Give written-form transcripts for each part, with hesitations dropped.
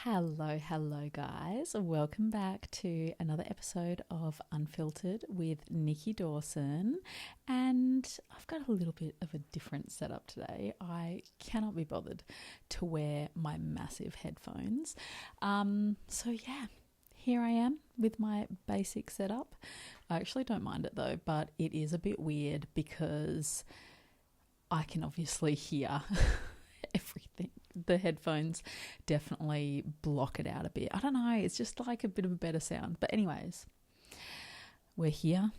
Hello, guys. Welcome back to another episode of Unfiltered with Nikki Dawson. And I've got a little bit of a different setup today. I cannot be bothered to wear my massive headphones. Here I am with my basic setup. I actually don't mind it though, but it is a bit weird because I can obviously hear everything. The headphones definitely block it out a bit. I don't know, it's just like a bit of a better sound. But anyways, we're here.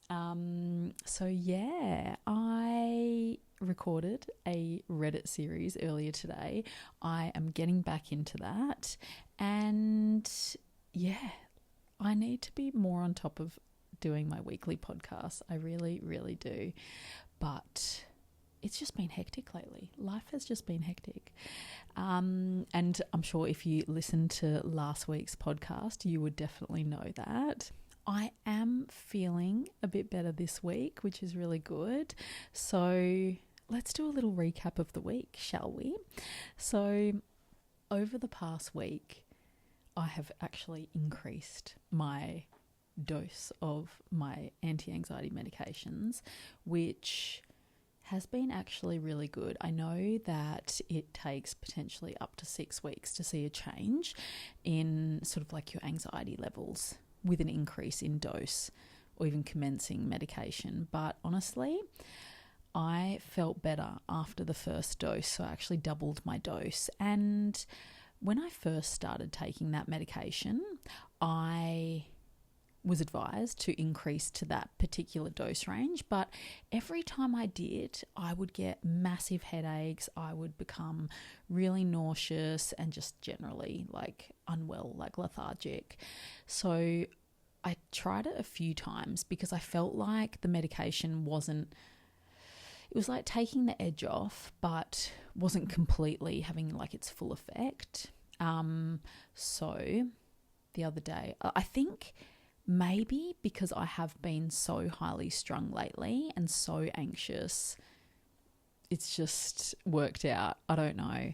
I recorded a Reddit series earlier today. I am getting back into that. And I need to be more on top of doing my weekly podcast. I really, really do. But it's just been hectic lately. Life has just been hectic. And I'm sure if you listened to last week's podcast, you would definitely know that. I am feeling a bit better this week, which is really good. So let's do a little recap of the week, shall we? So over the past week, I have actually increased my dose of my anti-anxiety medications, which has been actually really good. I know that it takes potentially up to 6 weeks to see a change in sort of like your anxiety levels with an increase in dose or even commencing medication. But honestly, I felt better after the first dose, so I actually doubled my dose. And when I first started taking that medication, I was advised to increase to that particular dose range, but every time I did, I would get massive headaches. I would become really nauseous and just generally like unwell, like lethargic. So I tried it a few times because I felt like the medication it was like taking the edge off, but wasn't completely having like its full effect. So the other day, I think maybe because I have been so highly strung lately and so anxious, it's just worked out. I don't know.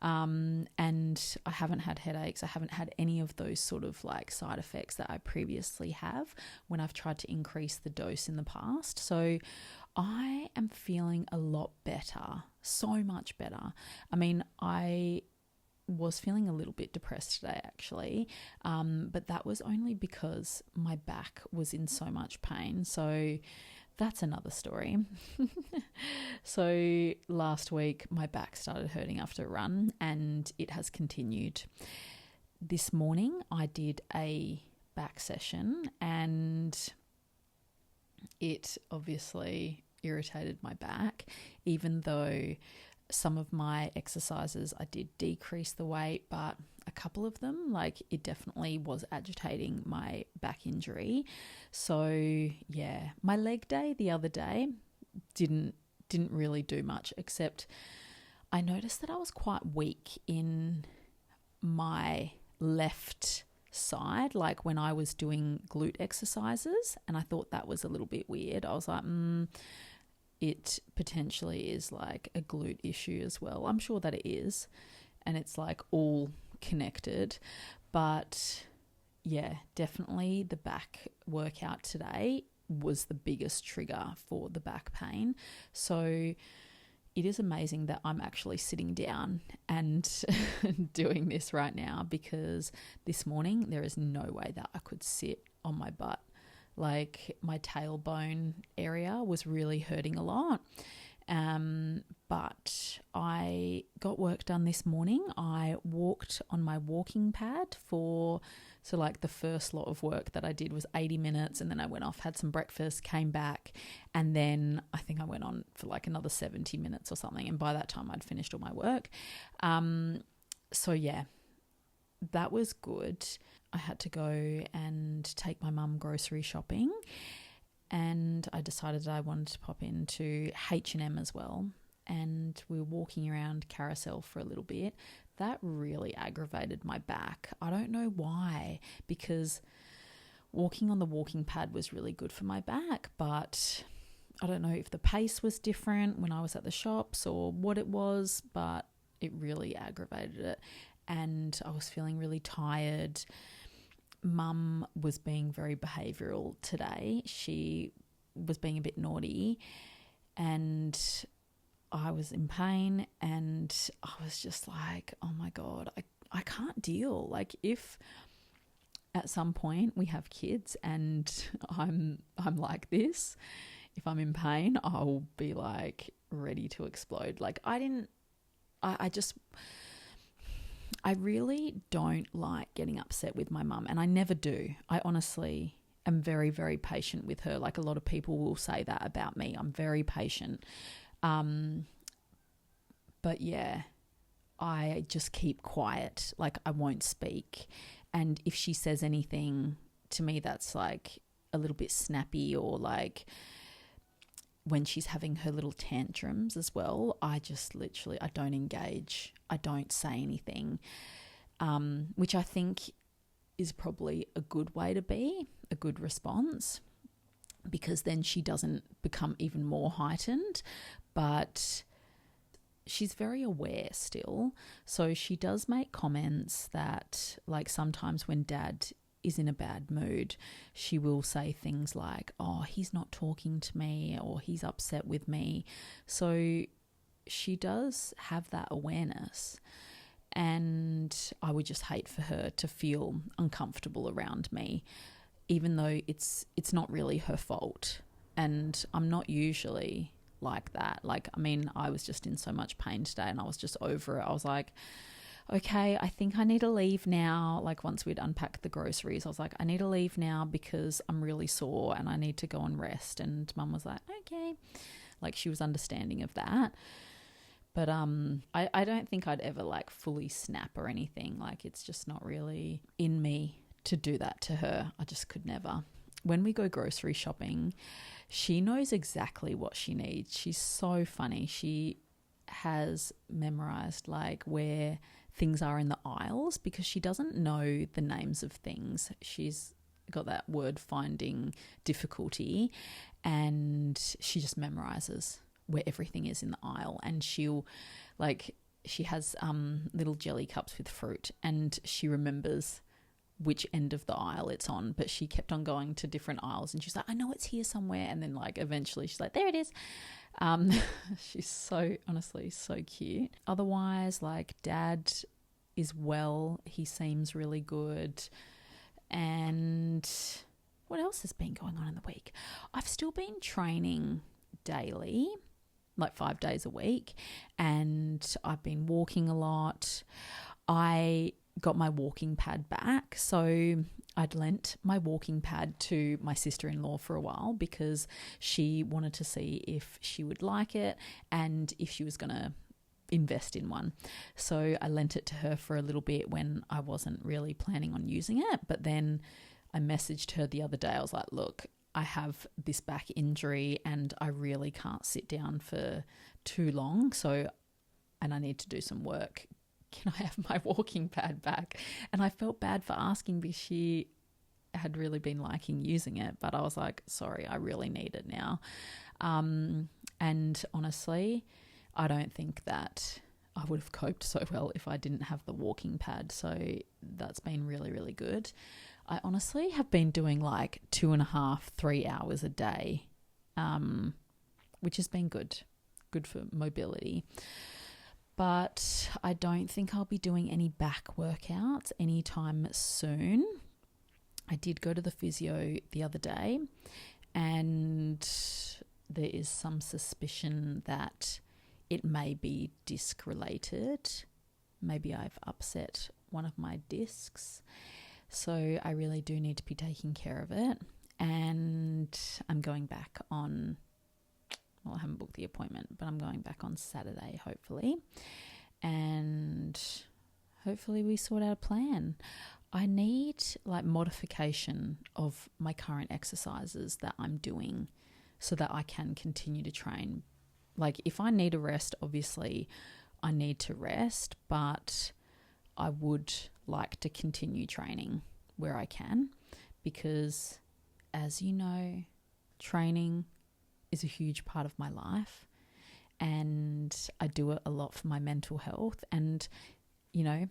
And I haven't had headaches. I haven't had any of those sort of like side effects that I previously have when I've tried to increase the dose in the past. So I am feeling a lot better, so much better. I mean, I was feeling a little bit depressed today actually, but that was only because my back was in so much pain. So that's another story. So last week my back started hurting after a run and it has continued. This morning I did a back session and it obviously irritated my back, even though some of my exercises I did decrease the weight, but a couple of them, like it definitely was agitating my back injury. So yeah, my leg day the other day didn't really do much, except I noticed that I was quite weak in my left side, like when I was doing glute exercises, and I thought that was a little bit weird. I was like, it potentially is like a glute issue as well. I'm sure that it is, and it's like all connected. But yeah, definitely the back workout today was the biggest trigger for the back pain. So it is amazing that I'm actually sitting down and doing this right now, because this morning there is no way that I could sit on my butt. Like my tailbone area was really hurting a lot. But I got work done this morning. I walked on my walking pad so like the first lot of work that I did was 80 minutes, and then I went off, had some breakfast, came back, and then I think I went on for like another 70 minutes or something. And by that time I'd finished all my work. So yeah, that was good. I had to go and take my mum grocery shopping, and I decided I wanted to pop into H&M as well. And we were walking around Carousel for a little bit. That really aggravated my back. I don't know why, because walking on the walking pad was really good for my back, but I don't know if the pace was different when I was at the shops or what it was, but it really aggravated it. and I was feeling really tired. Mum was being very behavioural today. She was being a bit naughty, and I was in pain, and I was just like, oh my God, I can't deal. Like, if at some point we have kids and I'm like this, if I'm in pain, I'll be like ready to explode. Like, I really don't like getting upset with my mum, and I never do. I honestly am very, very patient with her. Like, a lot of people will say that about me. I'm very patient. But yeah, I just keep quiet. Like, I won't speak. And if she says anything to me that's like a little bit snappy, or like when she's having her little tantrums as well, I just literally, I don't engage. I don't say anything, which I think is probably a good way to be, a good response, because then she doesn't become even more heightened. But she's very aware still. So she does make comments that, like, sometimes when Dad is in a bad mood, she will say things like, oh, he's not talking to me, or he's upset with me. So she does have that awareness. And I would just hate for her to feel uncomfortable around me, even though it's not really her fault. And I'm not usually like that. Like, I mean, I was just in so much pain today, and I was just over it. I was like, okay, I think I need to leave now. Like, once we'd unpacked the groceries, I was like, I need to leave now because I'm really sore and I need to go and rest. And Mum was like, okay. Like, she was understanding of that. But I don't think I'd ever like fully snap or anything. Like, it's just not really in me to do that to her. I just could never. When we go grocery shopping, she knows exactly what she needs. She's so funny. She has memorized like where things are in the aisles, because she doesn't know the names of things. She's got that word finding difficulty, and she just memorizes where everything is in the aisle. And she'll like, she has little jelly cups with fruit, and she remembers which end of the aisle it's on, but she kept on going to different aisles, and she's like, I know it's here somewhere. And then like eventually she's like, there it is. She's so, honestly, so cute. Otherwise, like, Dad is well. He seems really good. And what else has been going on in the week? I've still been training daily, like 5 days a week, and I've been walking a lot. I got my walking pad back. So I'd lent my walking pad to my sister-in-law for a while, because she wanted to see if she would like it and if she was going to invest in one. So I lent it to her for a little bit when I wasn't really planning on using it. But then I messaged her the other day. I was like, look, I have this back injury and I really can't sit down for too long. So, and I need to do some work. Can I have my walking pad back? And I felt bad for asking, because she had really been liking using it. But I was like, sorry, I really need it now. And honestly, I don't think that I would have coped so well if I didn't have the walking pad. So that's been really, really good. I honestly have been doing like 2.5, 3 hours a day, which has been good for mobility. But I don't think I'll be doing any back workouts anytime soon. I did go to the physio the other day, and there is some suspicion that it may be disc related. Maybe I've upset one of my discs. So I really do need to be taking care of it. And I'm going back on, well, I haven't booked the appointment, but I'm going back on Saturday, hopefully. And hopefully we sort out a plan. I need like modification of my current exercises that I'm doing so that I can continue to train. Like, if I need a rest, obviously I need to rest, but I would like to continue training where I can, because as you know, training is a huge part of my life, and I do it a lot for my mental health. And, you know,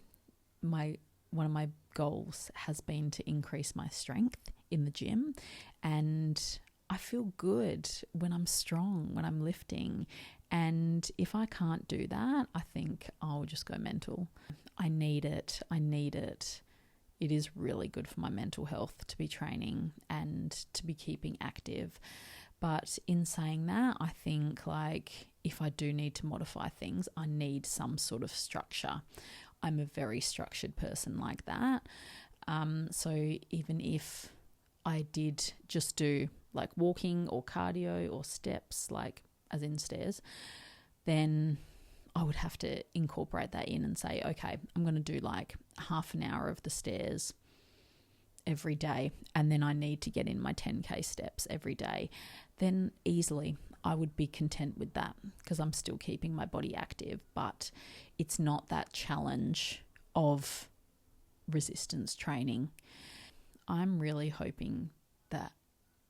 one of my goals has been to increase my strength in the gym, and I feel good when I'm strong, when I'm lifting. And if I can't do that, I think I'll just go mental. I need it. It is really good for my mental health to be training and to be keeping active. But in saying that, I think like if I do need to modify things, I need some sort of structure. I'm a very structured person like that. So even if I did just do like walking or cardio or steps, like as in stairs, then I would have to incorporate that in and say, okay, I'm going to do like half an hour of the stairs every day, and then I need to get in my 10K steps every day. Then easily I would be content with that because I'm still keeping my body active, but it's not that challenge of resistance training. I'm really hoping that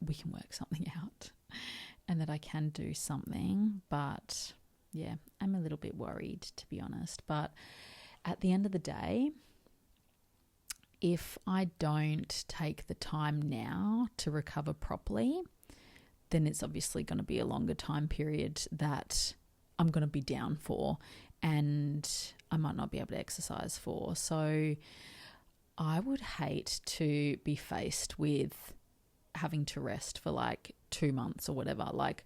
we can work something out and that I can do something, but yeah, I'm a little bit worried, to be honest. But at the end of the day, if I don't take the time now to recover properly, then it's obviously going to be a longer time period that I'm going to be down for and I might not be able to exercise for. So I would hate to be faced with having to rest for like 2 months or whatever. Like,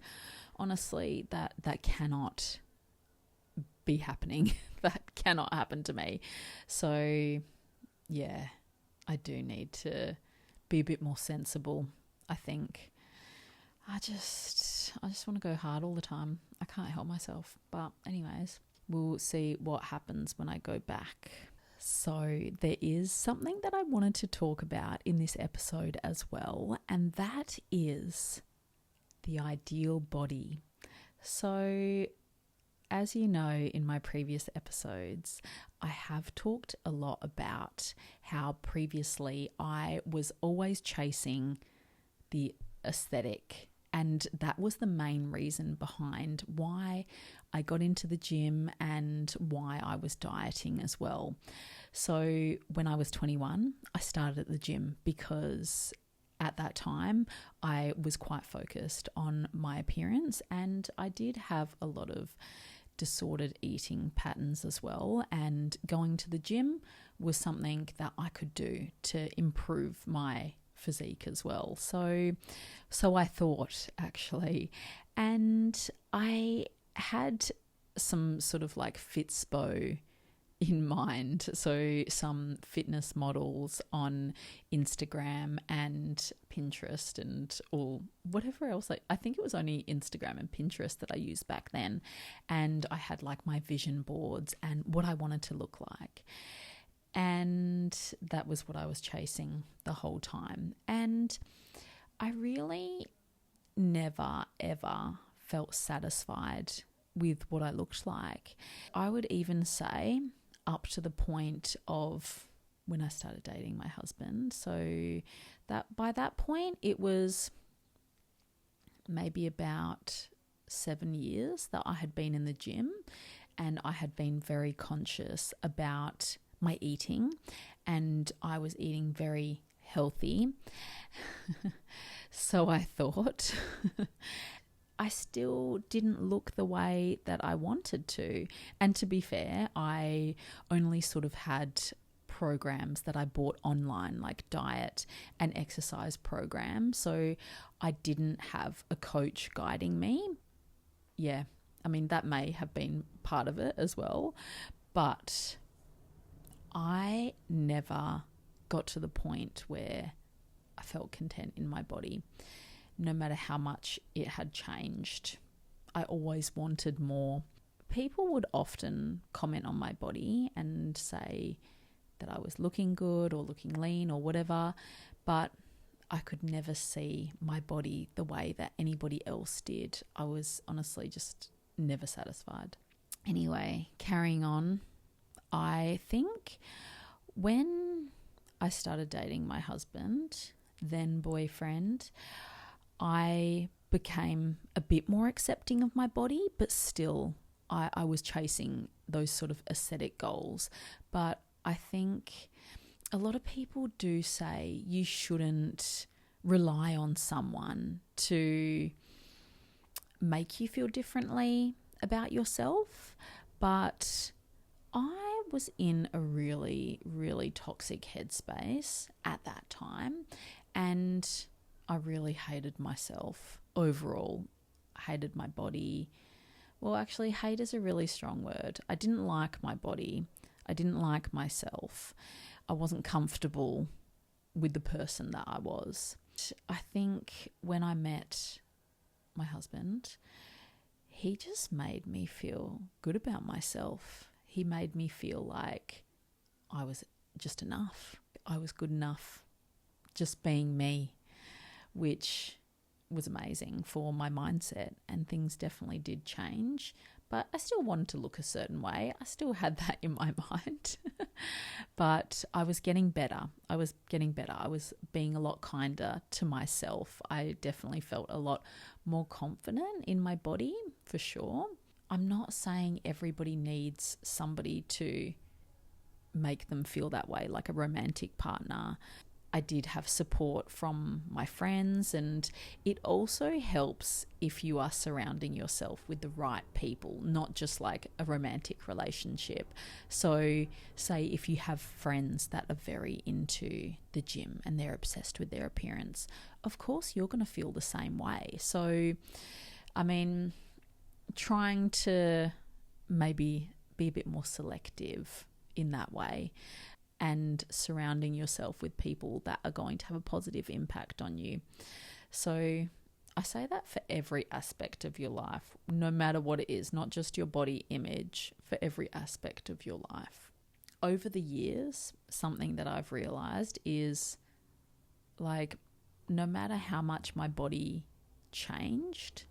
honestly, that cannot be happening. That cannot happen to me. So yeah, I do need to be a bit more sensible, I think. I just want to go hard all the time. I can't help myself. But anyways, we'll see what happens when I go back. So there is something that I wanted to talk about in this episode as well, and that is the ideal body. So as you know, in my previous episodes, I have talked a lot about how previously I was always chasing the aesthetic, and that was the main reason behind why I got into the gym and why I was dieting as well. So when I was 21, I started at the gym because at that time I was quite focused on my appearance, and I did have a lot of disordered eating patterns as well, and going to the gym was something that I could do to improve my physique as well. So I thought, actually, and I had some sort of like Fitspo in mind. So some fitness models on Instagram and Pinterest and all whatever else. Like, I think it was only Instagram and Pinterest that I used back then. And I had like my vision boards and what I wanted to look like. And that was what I was chasing the whole time. And I really never, ever felt satisfied with what I looked like. I would even say up to the point of when I started dating my husband. So that by that point, it was maybe about 7 years that I had been in the gym, and I had been very conscious about my eating, and I was eating very healthy. So I thought I still didn't look the way that I wanted to. And to be fair, I only sort of had programs that I bought online, like diet and exercise programs. So I didn't have a coach guiding me. Yeah, I mean, that may have been part of it as well. But I never got to the point where I felt content in my body, no matter how much it had changed. I always wanted more. People would often comment on my body and say that I was looking good or looking lean or whatever, but I could never see my body the way that anybody else did. I was honestly just never satisfied. Anyway, carrying on, I think when I started dating my husband, then boyfriend, I became a bit more accepting of my body, but still I was chasing those sort of aesthetic goals. But I think a lot of people do say you shouldn't rely on someone to make you feel differently about yourself, but I was in a really, really toxic headspace at that time, and I really hated myself overall. Hated my body. Well, actually, hate is a really strong word. I didn't like my body. I didn't like myself. I wasn't comfortable with the person that I was. I think when I met my husband, he just made me feel good about myself. He made me feel like I was just enough. I was good enough just being me, which was amazing for my mindset, and things definitely did change. But I still wanted to look a certain way. I still had that in my mind. But I was getting better. I was being a lot kinder to myself. I definitely felt a lot more confident in my body, for sure. I'm not saying everybody needs somebody to make them feel that way, like a romantic partner. I did have support from my friends, and it also helps if you are surrounding yourself with the right people, not just like a romantic relationship. So say if you have friends that are very into the gym and they're obsessed with their appearance, of course you're going to feel the same way. So, I mean, trying to maybe be a bit more selective in that way, and surrounding yourself with people that are going to have a positive impact on you. So I say that for every aspect of your life, no matter what it is, not just your body image, for every aspect of your life. Over the years, something that I've realized is, like, no matter how much my body changed,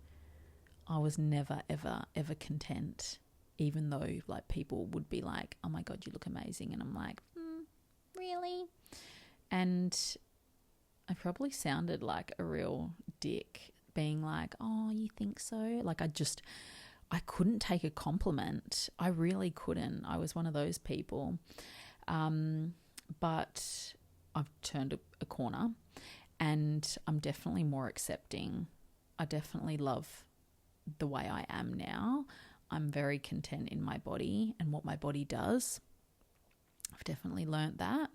I was never, ever, ever content. Even though like people would be like, oh my God, you look amazing. And I'm like, really? And I probably sounded like a real dick, being like, oh, you think so? Like I couldn't take a compliment. I really couldn't. I was one of those people. But I've turned a corner, and I'm definitely more accepting. I definitely love the way I am now. I'm very content in my body and what my body does. I've definitely learnt that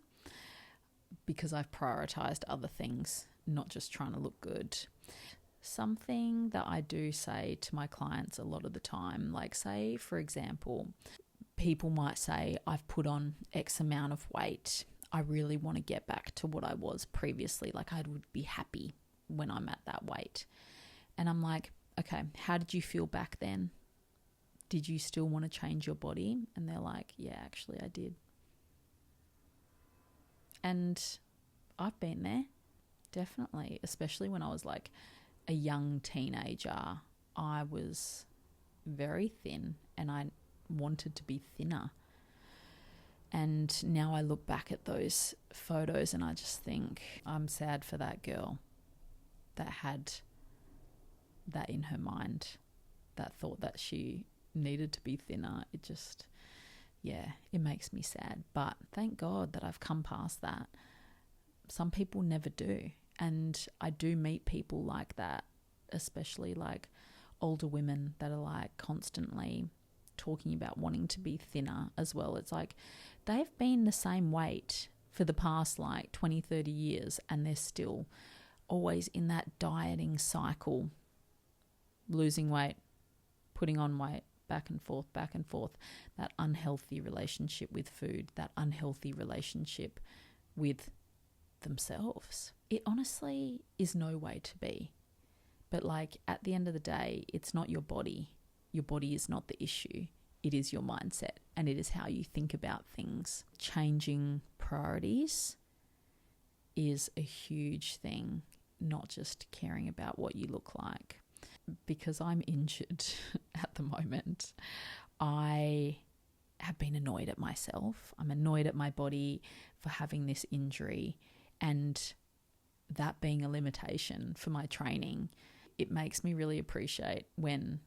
because I've prioritized other things, not just trying to look good. Something that I do say to my clients a lot of the time, like say, for example, people might say, I've put on X amount of weight. I really want to get back to what I was previously. Like I would be happy when I'm at that weight. And I'm like, okay, how did you feel back then? Did you still want to change your body? And they're like, yeah, actually I did. And I've been there, definitely, especially when I was like a young teenager. I was very thin and I wanted to be thinner. And now I look back at those photos and I just think I'm sad for that girl that had that in her mind, that thought that she needed to be thinner. It just, yeah, it makes me sad. But thank God that I've come past that. Some people never do. And I do meet people like that, especially like older women that are like constantly talking about wanting to be thinner as well. It's like they've been the same weight for the past like 20, 30 years and they're still always in that dieting cycle, losing weight, putting on weight, back and forth, that unhealthy relationship with food, that unhealthy relationship with themselves. It honestly is no way to be. But like at the end of the day, it's not your body. Your body is not the issue. It is your mindset and it is how you think about things. Changing priorities is a huge thing, not just caring about what you look like. Because I'm injured at the moment, I have been annoyed at myself. I'm annoyed at my body for having this injury, and that being a limitation for my training. It makes me really appreciate when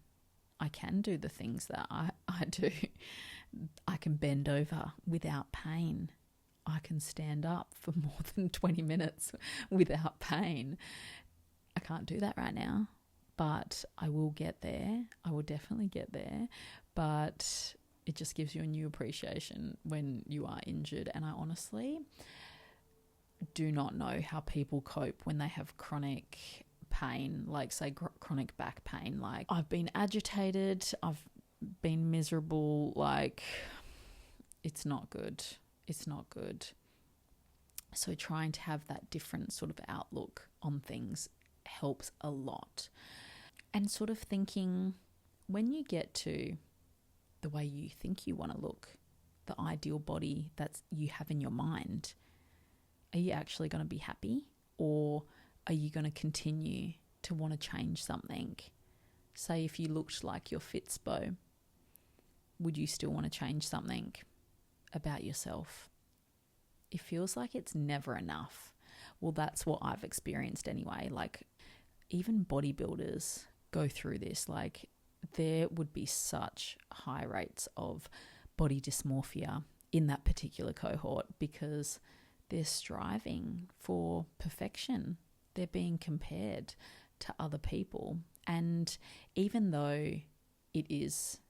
I can do the things that I do. I can bend over without pain. I can stand up for more than 20 minutes without pain. I can't do that right now, but I will get there. I will definitely get there. But it just gives you a new appreciation when you are injured. And I honestly do not know how people cope when they have chronic pain, like say chronic back pain. Like, I've been agitated, I've been miserable, like it's not good. It's not good. So trying to have that different sort of outlook on things helps a lot. And sort of thinking, when you get to the way you think you want to look, the ideal body that you have in your mind, are you actually going to be happy, or are you going to continue to want to change something? Say if you looked like your Fitspo, would you still want to change something about yourself? It feels like it's never enough. Well, that's what I've experienced anyway. Like, even bodybuilders go through this. Like, there would be such high rates of body dysmorphia in that particular cohort because they're striving for perfection. They're being compared to other people. And even though it is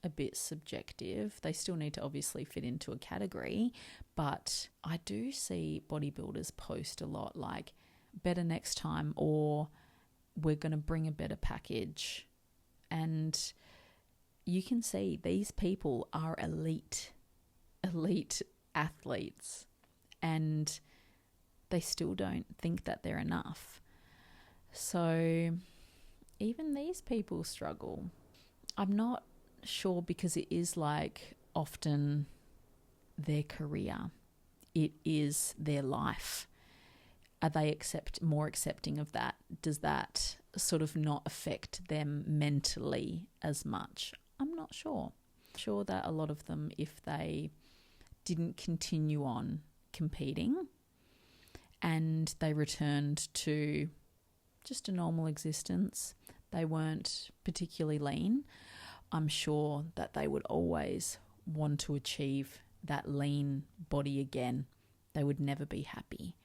a bit subjective, they still need to obviously fit into a category. But I do see bodybuilders post a lot like, better next time, or we're going to bring a better package. And you can see these people are elite athletes, and they still don't think that they're enough. So even these people struggle. I'm not sure, because it is like often their career. It is their life. Are they more accepting of that? Does that sort of not affect them mentally as much? I'm not sure. I'm sure that a lot of them, if they didn't continue on competing and they returned to just a normal existence, they weren't particularly lean, I'm sure that they would always want to achieve that lean body again. They would never be happy.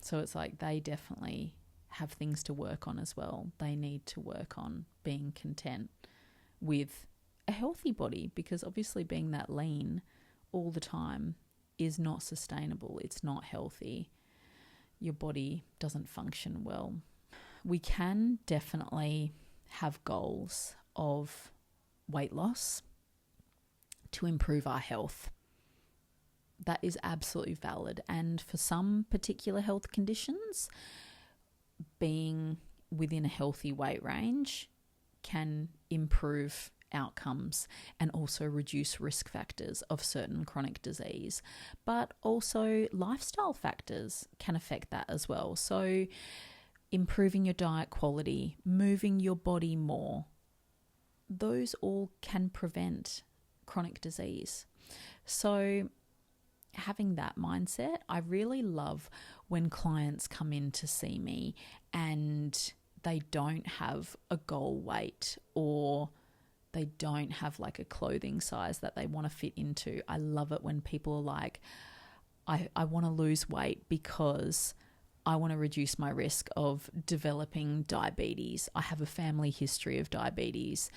So it's like they definitely have things to work on as well. They need to work on being content with a healthy body, because obviously being that lean all the time is not sustainable. It's not healthy. Your body doesn't function well. We can definitely have goals of weight loss to improve our health. That is absolutely valid. And for some particular health conditions, being within a healthy weight range can improve outcomes and also reduce risk factors of certain chronic disease. But also lifestyle factors can affect that as well. So improving your diet quality, moving your body more, those all can prevent chronic disease. So having that mindset, I really love when clients come in to see me and they don't have a goal weight, or they don't have like a clothing size that they want to fit into. I love it when people are like, I want to lose weight because I want to reduce my risk of developing diabetes. I have a family history of diabetes,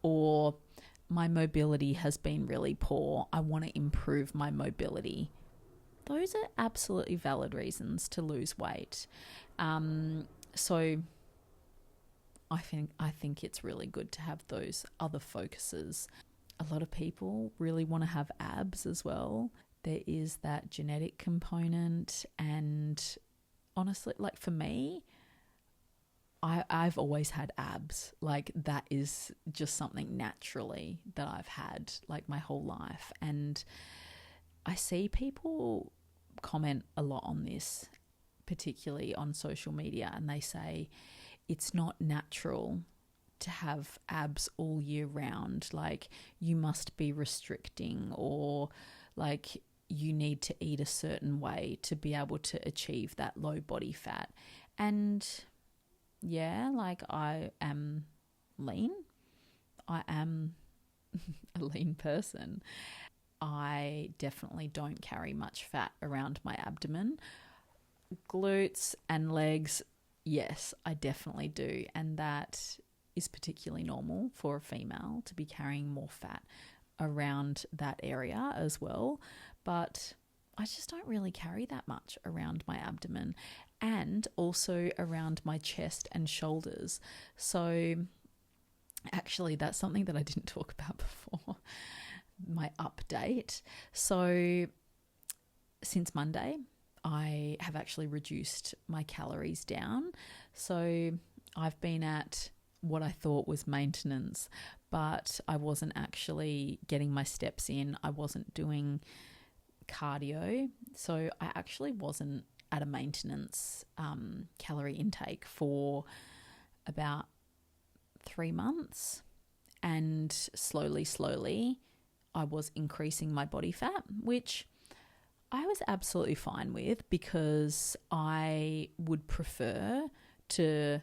or my mobility has been really poor. I want to improve my mobility. Those are absolutely valid reasons to lose weight. So I think it's really good to have those other focuses. A lot of people really want to have abs as well. There is that genetic component, and honestly, like for me, I've always had abs. Like that is just something naturally that I've had like my whole life. And I see people comment a lot on this, particularly on social media, and they say it's not natural to have abs all year round. Like you must be restricting, or like you need to eat a certain way to be able to achieve that low body fat. And yeah, like I am lean. I am a lean person. I definitely don't carry much fat around my abdomen. Glutes and legs, yes, I definitely do. And that is particularly normal for a female to be carrying more fat around that area as well. But I just don't really carry that much around my abdomen and also around my chest and shoulders. So actually, that's something that I didn't talk about before, my update. So since Monday, I have actually reduced my calories down. So I've been at what I thought was maintenance, but I wasn't actually getting my steps in. I wasn't doing cardio. So I actually wasn't at a maintenance calorie intake for about 3 months. And slowly, I was increasing my body fat, which I was absolutely fine with because I would prefer to,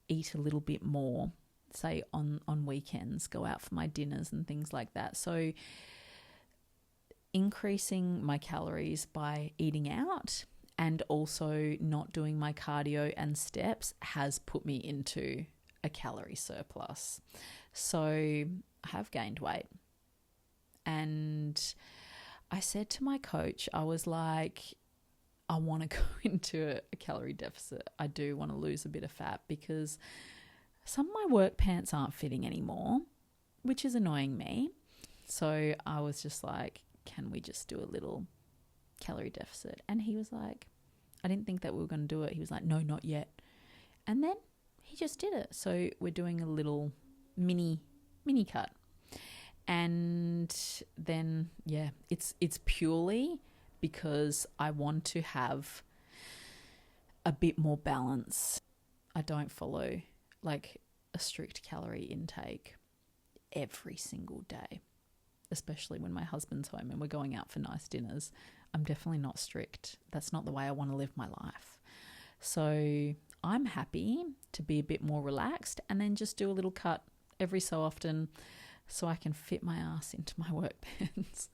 eat a little bit more, say on weekends, go out for my dinners and things like that. So increasing my calories by eating out and also not doing my cardio and steps has put me into a calorie surplus. So I have gained weight. And I said to my coach, I was like, I want to go into a calorie deficit. I do want to lose a bit of fat because some of my work pants aren't fitting anymore, which is annoying me. So I was just like, can we just do a little calorie deficit? And he was like, I didn't think that we were going to do it. He was like, no, not yet. And then he just did it. So we're doing a little mini cut. And then, yeah, it's purely because I want to have a bit more balance. I don't follow like a strict calorie intake every single day, especially when my husband's home and we're going out for nice dinners. I'm definitely not strict. That's not the way I want to live my life. So I'm happy to be a bit more relaxed and then just do a little cut every so often so I can fit my ass into my work pants.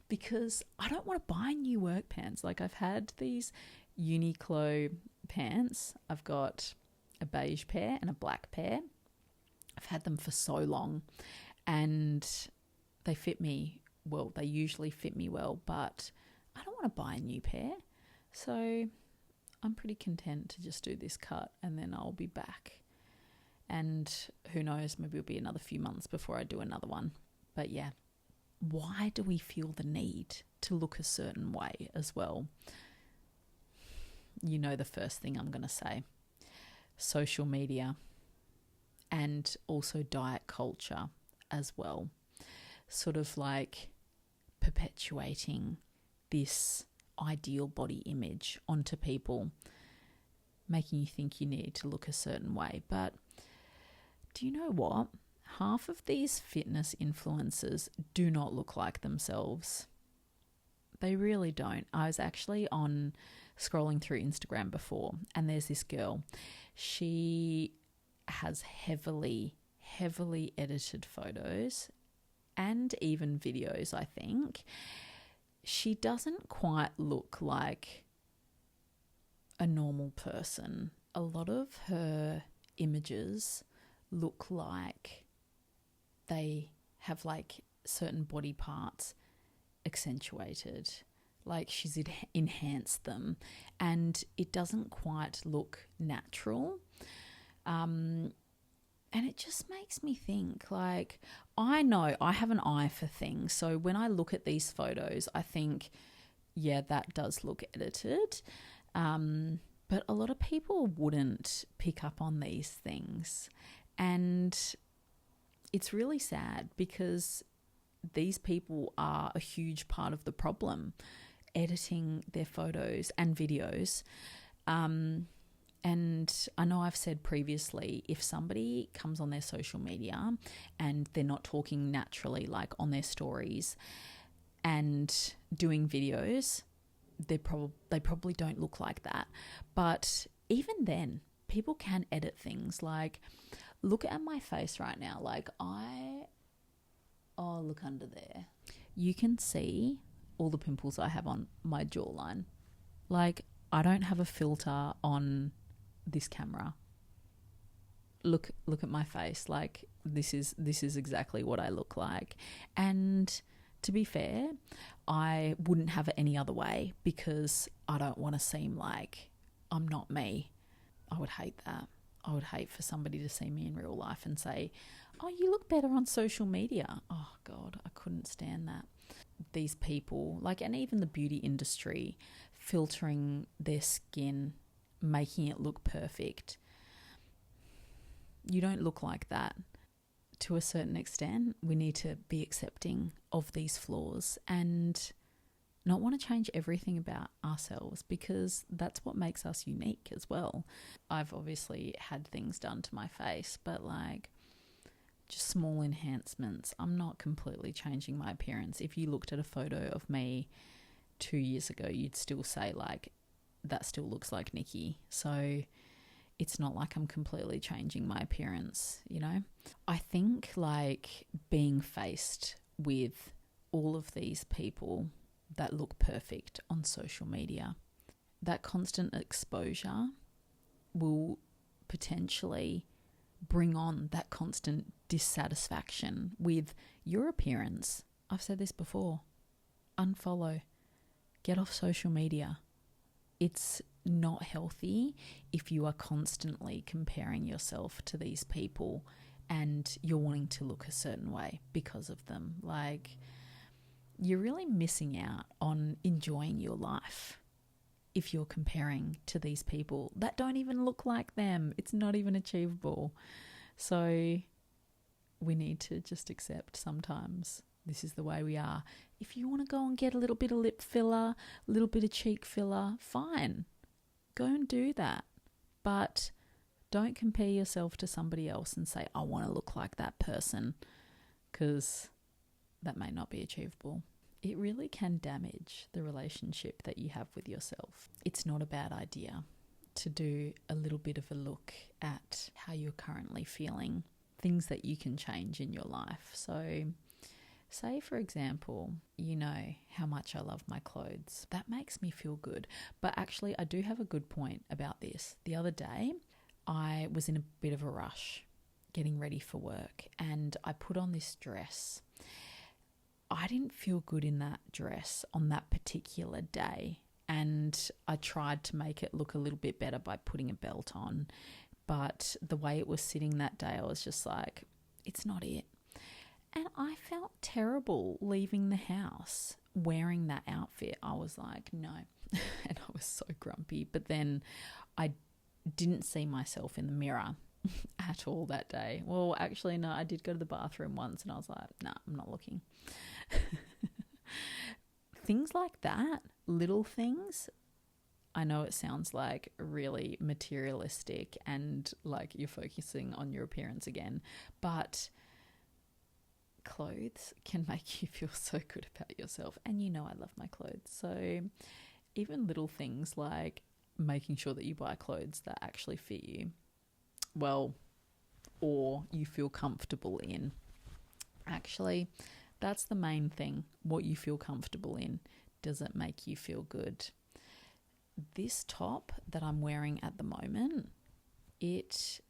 Because I don't want to buy new work pants. Like I've had these Uniqlo pants. I've got a beige pair and a black pair. I've had them for so long and they fit me well. They usually fit me well, but I don't want to buy a new pair. So I'm pretty content to just do this cut and then I'll be back. And who knows, maybe it'll be another few months before I do another one. But yeah, why do we feel the need to look a certain way as well? You know the first thing I'm going to say. Social media and also diet culture as well. Sort of like perpetuating this ideal body image onto people, making you think you need to look a certain way. But do you know what? Half of these fitness influencers do not look like themselves. They really don't. I was actually scrolling through Instagram before, and there's this girl. She has heavily edited photos and even videos, I think. She doesn't quite look like a normal person. A lot of her images look like they have like certain body parts accentuated, like she's enhanced them, and it doesn't quite look natural. And it just makes me think, like, I know I have an eye for things. So when I look at these photos, I think, yeah, that does look edited. But a lot of people wouldn't pick up on these things. And it's really sad because these people are a huge part of the problem, editing their photos and videos. And I know I've said previously, if somebody comes on their social media and they're not talking naturally, like on their stories and doing videos, they probably don't look like that. But even then, people can edit things. Like, look at my face right now. Like, I oh, look under there. You can see all the pimples I have on my jawline. Like, I don't have a filter on this camera. Look at my face. Like, this is exactly what I look like. And to be fair, I wouldn't have it any other way because I don't want to seem like I'm not me. I would hate that. I would hate for somebody to see me in real life and say, oh, you look better on social media. Oh, God, I couldn't stand that. These people, like, and even the beauty industry, filtering their skin, making it look perfect. You don't look like that. To a certain extent, we need to be accepting of these flaws and not want to change everything about ourselves because that's what makes us unique as well. I've obviously had things done to my face, but like just small enhancements. I'm not completely changing my appearance. If you looked at a photo of me 2 years ago, you'd still say like, that still looks like Nikki. So it's not like I'm completely changing my appearance, you know? I think like being faced with all of these people that look perfect on social media, that constant exposure will potentially bring on that constant dissatisfaction with your appearance. I've said this before. Unfollow. Get off social media. It's not healthy if you are constantly comparing yourself to these people and you're wanting to look a certain way because of them. Like, you're really missing out on enjoying your life if you're comparing to these people that don't even look like them. It's not even achievable. So we need to just accept sometimes this is the way we are. If you want to go and get a little bit of lip filler, a little bit of cheek filler, fine. Go and do that. But don't compare yourself to somebody else and say, I want to look like that person, because that may not be achievable. It really can damage the relationship that you have with yourself. It's not a bad idea to do a little bit of a look at how you're currently feeling, things that you can change in your life. So say, for example, you know how much I love my clothes. That makes me feel good. But actually, I do have a good point about this. The other day, I was in a bit of a rush getting ready for work and I put on this dress. I didn't feel good in that dress on that particular day, and I tried to make it look a little bit better by putting a belt on, but the way it was sitting that day, I was just like, it's not it. And I felt terrible leaving the house wearing that outfit. I was like, no. And I was so grumpy. But then I didn't see myself in the mirror at all that day. Well, actually, no, I did go to the bathroom once and I was like, nah, I'm not looking. Things like that, little things. I know it sounds like really materialistic and like you're focusing on your appearance again, but clothes can make you feel so good about yourself. And you know I love my clothes. So even little things like making sure that you buy clothes that actually fit you well or you feel comfortable in. Actually, that's the main thing. What you feel comfortable in. Does it make you feel good? This top that I'm wearing at the moment, it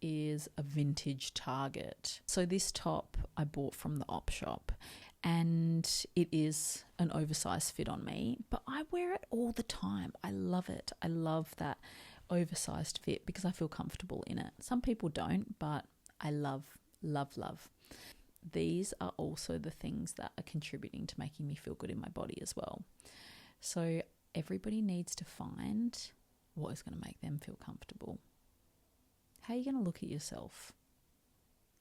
is a vintage Target. So this top I bought from the op shop and it is an oversized fit on me, but I wear it all the time. I love it. I love that oversized fit because I feel comfortable in it. Some people don't, but I love. These are also the things that are contributing to making me feel good in my body as well. So everybody needs to find what is going to make them feel comfortable. How are you going to look at yourself?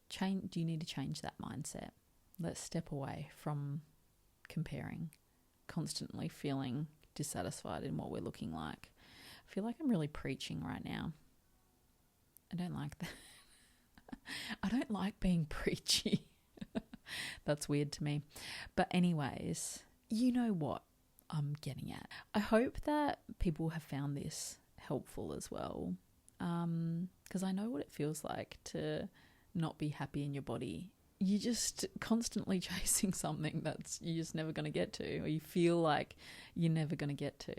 Do you need to change that mindset? Let's step away from comparing, constantly feeling dissatisfied in what we're looking like. I feel like I'm really preaching right now. I don't like that. I don't like being preachy. That's weird to me. But anyways, you know what I'm getting at. I hope that people have found this helpful as well. Because I know what it feels like to not be happy in your body you're just constantly chasing something that's you're just never going to get to, or you feel like you're never going to get to.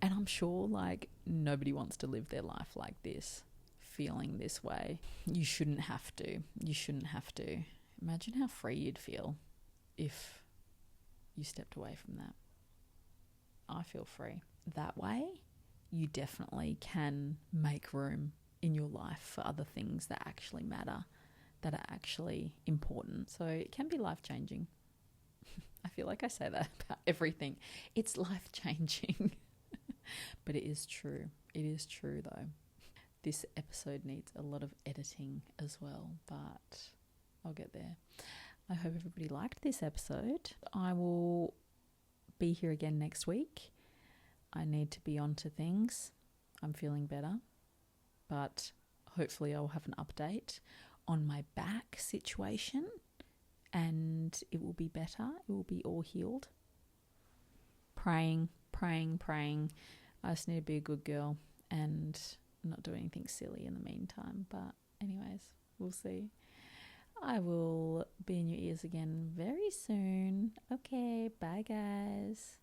And I'm sure like nobody wants to live their life like this, feeling this way. You shouldn't have to. You shouldn't have to. Imagine how free you'd feel if you stepped away from that. I feel free. That way, you definitely can make room in your life for other things that actually matter, that are actually important. So it can be life-changing. I feel like I say that about everything. It's life-changing. But it is true. It is true, though. This episode needs a lot of editing as well, but I'll get there. I hope everybody liked this episode. I will be here again next week. I need to be on to things. I'm feeling better, but hopefully I'll have an update on my back situation and it will be better. It will be all healed. Praying. I just need to be a good girl and not do anything silly in the meantime. But anyways, we'll see. I will be in your ears again very soon. Okay, bye guys.